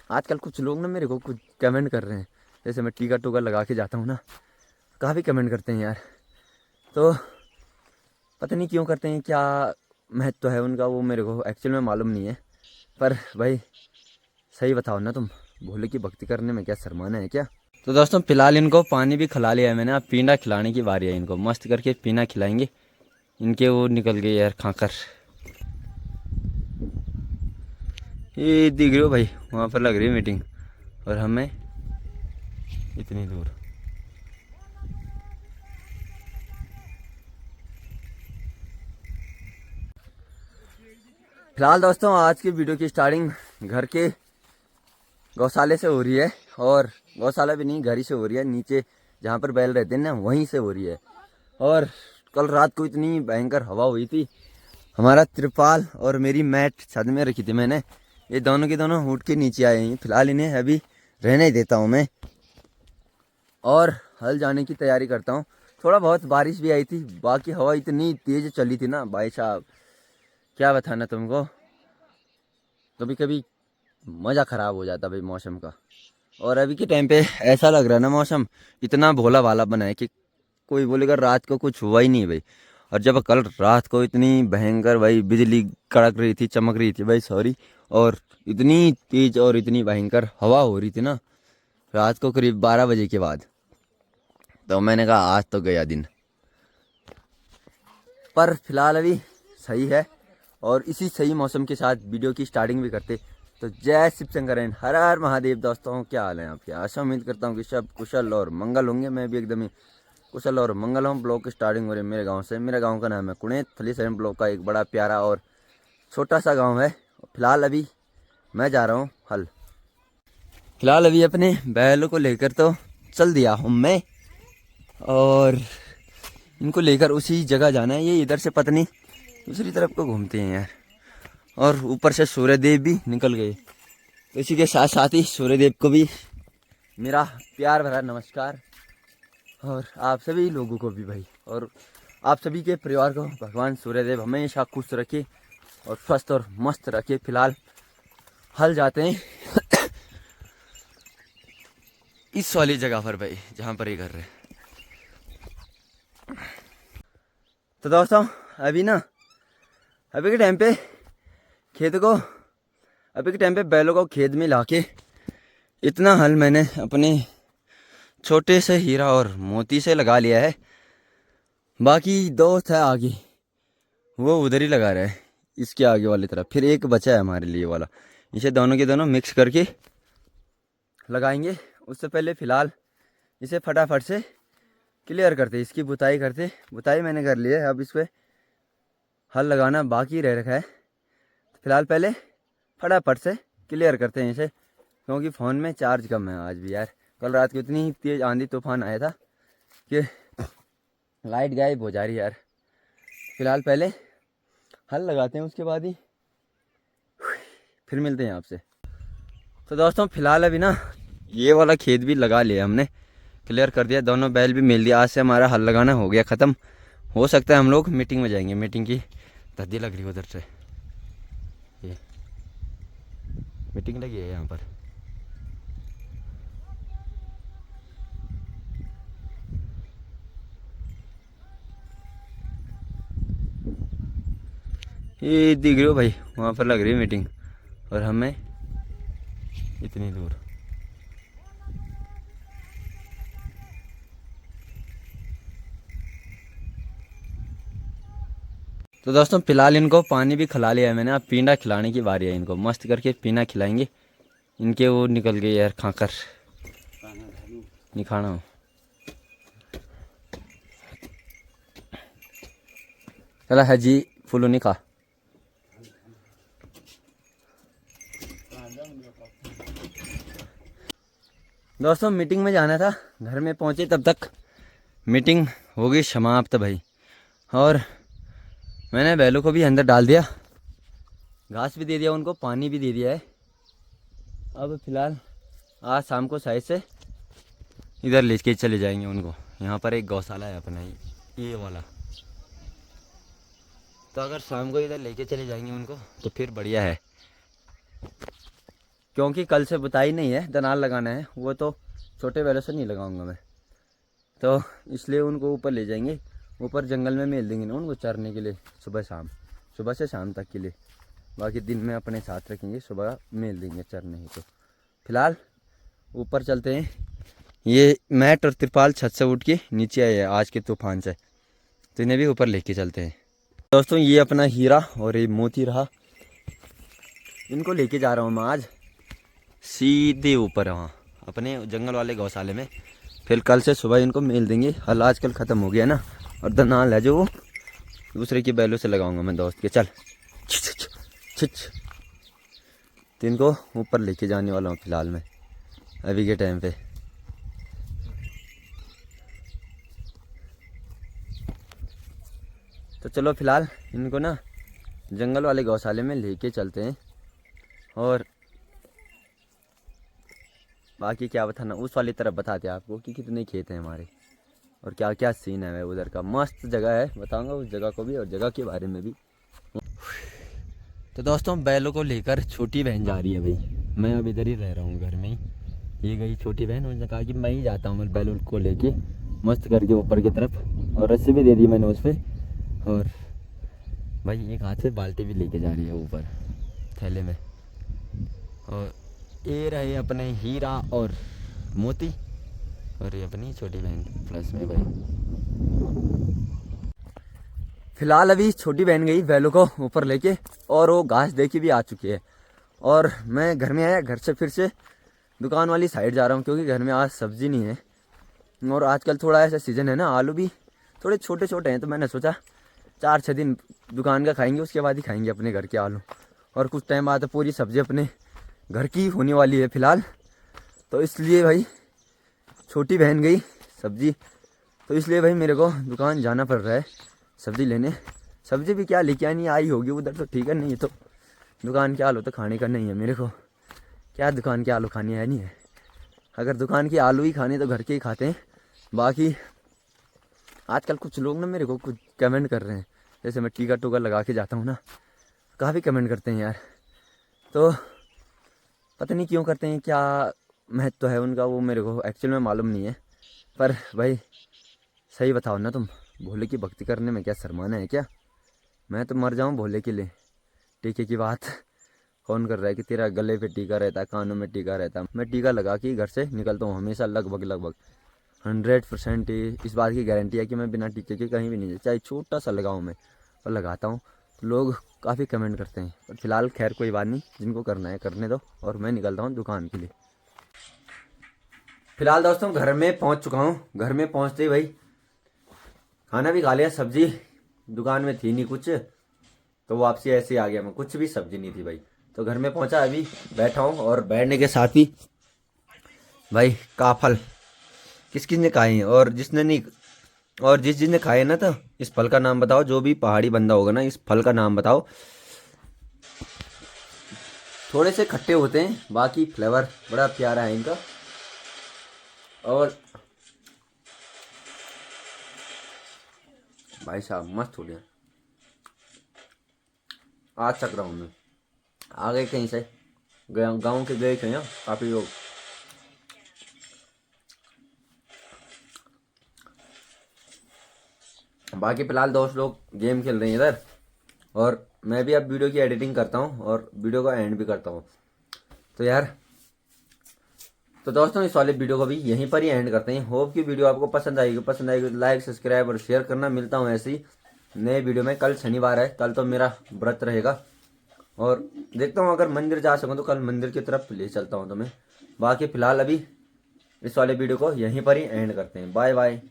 आजकल कुछ लोग ना मेरे को कुछ कमेंट कर रहे हैं, जैसे मैं टीका टूका लगा के जाता हूँ ना, काफ़ी कमेंट करते हैं यार। तो पता नहीं क्यों करते हैं, क्या महत्व है उनका, वो मेरे को एक्चुअल में मालूम नहीं है। पर भाई सही बताओ ना तुम, भोले की भक्ति करने में क्या शर्माना है क्या? तो दोस्तों फिलहाल इनको पानी भी खिला लिया है मैंने, अब पीना खिलाने की बारी है। इनको मस्त करके पीना खिलाएंगे। इनके वो निकल गए यार खाकर। ये दिख रहे हो भाई, वहाँ पर लग रही है मीटिंग और हमें इतनी दूर। फिलहाल दोस्तों आज की वीडियो की स्टार्टिंग घर के गौशाले से हो रही है, और गौशाला भी नहीं, घर ही से हो रही है। नीचे जहाँ पर बैल रहते हैं ना, वहीं से हो रही है। और कल रात को इतनी भयंकर हवा हुई थी, हमारा त्रिपाल और मेरी मैट छत में रखी थी मैंने, ये दोनों के दोनों उठ के नीचे आए हैं। फिलहाल इन्हें अभी रहने ही देता हूँ मैं, और हल जाने की तैयारी करता हूँ। थोड़ा बहुत बारिश भी आई थी, बाकी हवा इतनी तेज चली थी ना भाई साहब, क्या बताना तुमको। कभी कभी मज़ा ख़राब हो जाता भाई मौसम का। और अभी के टाइम पे ऐसा लग रहा है ना, मौसम इतना भोला भाला बना है कि कोई बोलेगा रात को कुछ हुआ ही नहीं भाई। और जब कल रात को इतनी भयंकर भाई बिजली कड़क रही थी, चमक रही थी भाई, सॉरी, और इतनी तेज और इतनी भयंकर हवा हो रही थी ना रात को करीब 12 बजे के बाद, तो मैंने कहा आज तो गया दिन। पर फिलहाल अभी सही है, और इसी सही मौसम के साथ वीडियो की स्टार्टिंग भी करते। तो जय शिव शंकर एंड हर हर महादेव। दोस्तों क्या हाल है आपके? आशा उम्मीद करता हूँ कि सब कुशल और मंगल होंगे। मैं भी एकदम ही कुशल और मंगल हूँ। ब्लॉग की स्टार्टिंग हो रही है मेरे गांव से। मेरे गांव का नाम है कुणेत, थलीसैंण ब्लॉक का एक बड़ा प्यारा और छोटा सा गांव है। फिलहाल अभी मैं जा रहा हूँ हल। फिलहाल अभी अपने बैलों को लेकर तो चल दिया हूँ मैं, और इनको लेकर उसी जगह जाना है। ये इधर से पत्नी दूसरी तरफ को घूमते हैं यार, और ऊपर से सूर्यदेव भी निकल गए। तो इसी के साथ साथ ही सूर्यदेव को भी मेरा प्यार भरा नमस्कार, और आप सभी लोगों को भी भाई, और आप सभी के परिवार को भगवान सूर्यदेव हमेशा खुश रखे और स्वस्थ और मस्त रखे। फिलहाल हल जाते हैं इस वाली जगह पर भाई, जहाँ पर ये घर है। तो दोस्तों अभी के टाइम पे खेत को अभी के टाइम पे बैलों को खेत में लाके इतना हल मैंने अपने छोटे से हीरा और मोती से लगा लिया है। बाकी दोस्त है आगे, वो उधर ही लगा रहा है, इसके आगे वाली तरफ। फिर एक बचा है हमारे लिए वाला, इसे दोनों के दोनों मिक्स करके लगाएंगे। उससे पहले फ़िलहाल इसे फटाफट से क्लियर करते, इसकी बुताई करते। बुताई मैंने कर ली है, अब इस पर हल लगाना बाकी रह रखा है। फ़िलहाल पहले फटाफट से क्लियर करते हैं इसे, क्योंकि फ़ोन में चार्ज कम है आज भी यार। कल रात को इतनी तेज़ आंधी तूफान आया था कि लाइट गायब हो जा रही है यार। फ़िलहाल पहले हल लगाते हैं, उसके बाद ही फिर मिलते हैं आपसे। तो दोस्तों फ़िलहाल अभी ना ये वाला खेत भी लगा लिया हमने, क्लियर कर दिया, दोनों बैल भी मिल दिया। आज से हमारा हल लगाना हो गया ख़त्म। हो सकता है हम लोग मीटिंग में जाएंगे, मीटिंग की धद्दी लग रही है उधर से, ये मीटिंग लगी है यहाँ पर। ये दिख रहे हो भाई, वहाँ पर लग रही है मीटिंग और हमें इतनी दूर। तो दोस्तों फिलहाल इनको पानी भी खिला लिया है मैंने, अब पीना खिलाने की बारी है। इनको मस्त करके पीना खिलाएंगे। इनके वो निकल गए यार खाकर, नहीं खाना हो। चला है जी, फूलो नहीं खा। दोस्तों मीटिंग में जाना था, घर में पहुंचे तब तक मीटिंग हो गई समाप्त भाई। और मैंने बैलों को भी अंदर डाल दिया, घास भी दे दिया उनको, पानी भी दे दिया है। अब फिलहाल आज शाम को साइड से इधर ले के चले जाएंगे उनको। यहाँ पर एक गौशाला है अपना ये वाला, तो अगर शाम को इधर लेके चले जाएंगे उनको तो फिर बढ़िया है। क्योंकि कल से बुताई नहीं है, दनाल लगाना है, वो तो छोटे बैलों से नहीं लगाऊंगा मैं, तो इसलिए उनको ऊपर ले जाएंगे, ऊपर जंगल में मेल देंगे ना उनको चरने के लिए, सुबह शाम, सुबह से शाम तक के लिए। बाकी दिन में अपने साथ रखेंगे, सुबह मेल देंगे चरने ही। तो फिलहाल ऊपर चलते हैं। ये मैट और तिरपाल छत से उठ के नीचे आए हैं आज के तूफान से, तो इन्हें भी ऊपर लेके चलते हैं। दोस्तों ये अपना हीरा और ये मोती रहा, इनको लेके जा रहा हूँ मैं आज सीधे ऊपर वहाँ अपने जंगल वाले गौशाले में। फिर कल से सुबह इनको मेल देंगे। हल आजकल ख़त्म हो गया ना, और दनाल है जो वो दूसरे की बैलों से लगाऊंगा मैं दोस्त के। चल छिच, तो इनको ऊपर लेके जाने वाला हूँ फिलहाल मैं अभी के टाइम पे। तो चलो फिलहाल इनको ना जंगल वाले गौशाले में लेके चलते हैं, और बाकी क्या बताना उस वाली तरफ बताते हैं आपको कि कितने खेत हैं हमारे और क्या क्या सीन है उधर का। मस्त जगह है, बताऊंगा उस जगह को भी और जगह के बारे में भी। तो दोस्तों बैलों को लेकर छोटी बहन जा रही है भाई, मैं अब इधर ही रह रहा हूँ घर में ही। ये गई छोटी बहन, उसने कहा कि मैं ही जाता हूँ बैलों को लेके मस्त करके ऊपर की तरफ, और रस्सी भी दे दी मैंने उस पर। और भाई एक हाथ से बाल्टी भी लेके जा रही है ऊपर थैले में। और ये रहे अपने हीरा और मोती, और ये अपनी छोटी बहन प्लस में भाई। फिलहाल अभी छोटी बहन गई बैलों को ऊपर लेके, और वो घास दे के भी आ चुकी है। और मैं घर में आया, घर से फिर से दुकान वाली साइड जा रहा हूँ, क्योंकि घर में आज सब्जी नहीं है। और आजकल थोड़ा ऐसा सीज़न है ना, आलू भी थोड़े छोटे छोटे हैं, तो मैंने सोचा 4-6 दिन दुकान का खाएंगे, उसके बाद ही खाएंगे अपने घर के आलू। और कुछ टाइम बाद पूरी सब्जी अपने घर की होने वाली है फिलहाल, तो इसलिए भाई छोटी बहन गई सब्जी, तो इसलिए भाई मेरे को दुकान जाना पड़ रहा है सब्जी लेने। सब्जी भी क्या लेके आनी आई होगी उधर, तो ठीक है, नहीं तो दुकान के आलू तो खाने का नहीं है मेरे को। क्या दुकान के आलू खाने है नहीं है, अगर दुकान के आलू ही खाने तो घर के ही खाते हैं। बाकी आजकल कुछ लोग ना मेरे को कुछ कमेंट कर रहे हैं, जैसे मैं टीका टूका लगा के जाता हूँ ना, काफ़ी कमेंट करते हैं यार। तो पता नहीं क्यों करते हैं, क्या महत्व है उनका वो मेरे को एक्चुअल में मालूम नहीं है। पर भाई सही बताओ ना, तुम भोले की भक्ति करने में क्या शर्माना है क्या? मैं तो मर जाऊँ भोले के लिए। टीके की बात कौन कर रहा है कि तेरा गले पे टीका रहता है, कानों में टीका रहता है। मैं टीका लगा के घर से निकलता हूँ हमेशा, लगभग 100% इस बात की गारंटी है कि मैं बिना टीके के कहीं भी नहीं, चाहे छोटा सा लगाऊँ मैं, और लगाता हूँ। तो लोग काफ़ी कमेंट करते हैं, पर फिलहाल खैर कोई बात नहीं, जिनको करना है करने दो, और मैं निकलता हूँ दुकान के लिए। फिलहाल दोस्तों घर में पहुँच चुका हूँ। घर में पहुँचते ही भाई खाना भी खा लिया, सब्जी दुकान में थी नहीं कुछ, तो वापसी ऐसे ही आ गया मैं, कुछ भी सब्जी नहीं थी भाई। तो घर में पहुँचा, अभी बैठा हूँ, और बैठने के साथ ही भाई काफल किस किस ने खाए हैं और जिसने नहीं, और जिसने खाए ना, तो इस फल का नाम बताओ। जो भी पहाड़ी बंदा होगा ना, इस फल का नाम बताओ। थोड़े से खट्टे होते हैं, बाकी फ्लेवर बड़ा प्यारा है इनका। और भाई साहब मस्त हो गया, आज चक रहा हूँ मैं। आ गए कहीं से, गाँव के गए थे यहाँ काफ़ी लोग। बाकी फिलहाल दोस्त लोग गेम खेल रहे हैं इधर, और मैं भी अब वीडियो की एडिटिंग करता हूँ और वीडियो का एंड भी करता हूँ। तो यार, तो दोस्तों इस वाले वीडियो को भी यहीं पर ही एंड करते हैं। होप कि वीडियो आपको पसंद आएगी तो लाइक सब्सक्राइब और शेयर करना। मिलता हूँ ऐसे ही नए वीडियो में। कल शनिवार है, कल तो मेरा व्रत रहेगा, और देखता हूँ अगर मंदिर जा सकूँ तो कल मंदिर की तरफ ले चलता हूँ तुम्हें। बाकी फिलहाल अभी इस वाले वीडियो को यहीं पर ही एंड करते हैं। Bye bye.